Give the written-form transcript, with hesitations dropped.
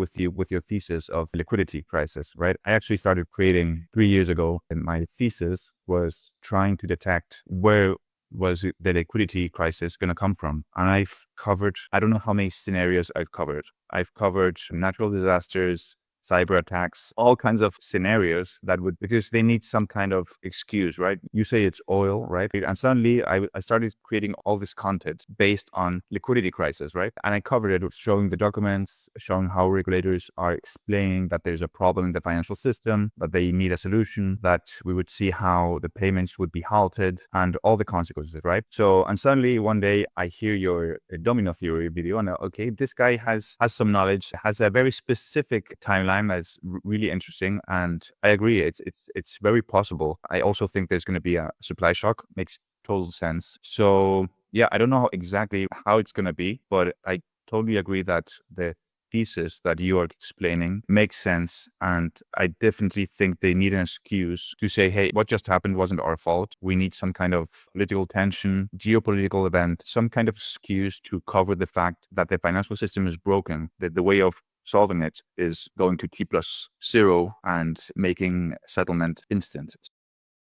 with your thesis of liquidity crisis, right? I actually started creating 3 years ago, and my thesis was trying to detect where was the liquidity crisis going to come from. And I've covered, I don't know how many scenarios I've covered. I've covered natural disasters, cyber attacks, all kinds of scenarios that would, because they need some kind of excuse, right? You say it's oil, right? And suddenly I started creating all this content based on liquidity crisis, right? And I covered it, showing the documents, showing how regulators are explaining that there's a problem in the financial system, that they need a solution, that we would see how the payments would be halted and all the consequences, right? So, and suddenly one day I hear your Domino Theory video and okay, this guy has some knowledge, has a very specific timeline that's really interesting, and I agree. It's very possible. I also think there's going to be a supply shock. Makes total sense. So yeah, I don't know exactly how it's going to be, but I totally agree that the thesis that you are explaining makes sense, and I definitely think they need an excuse to say, hey, what just happened wasn't our fault. We need some kind of political tension, geopolitical event, some kind of excuse to cover the fact that the financial system is broken, that the way of solving it is going to T+0 and making settlement instant.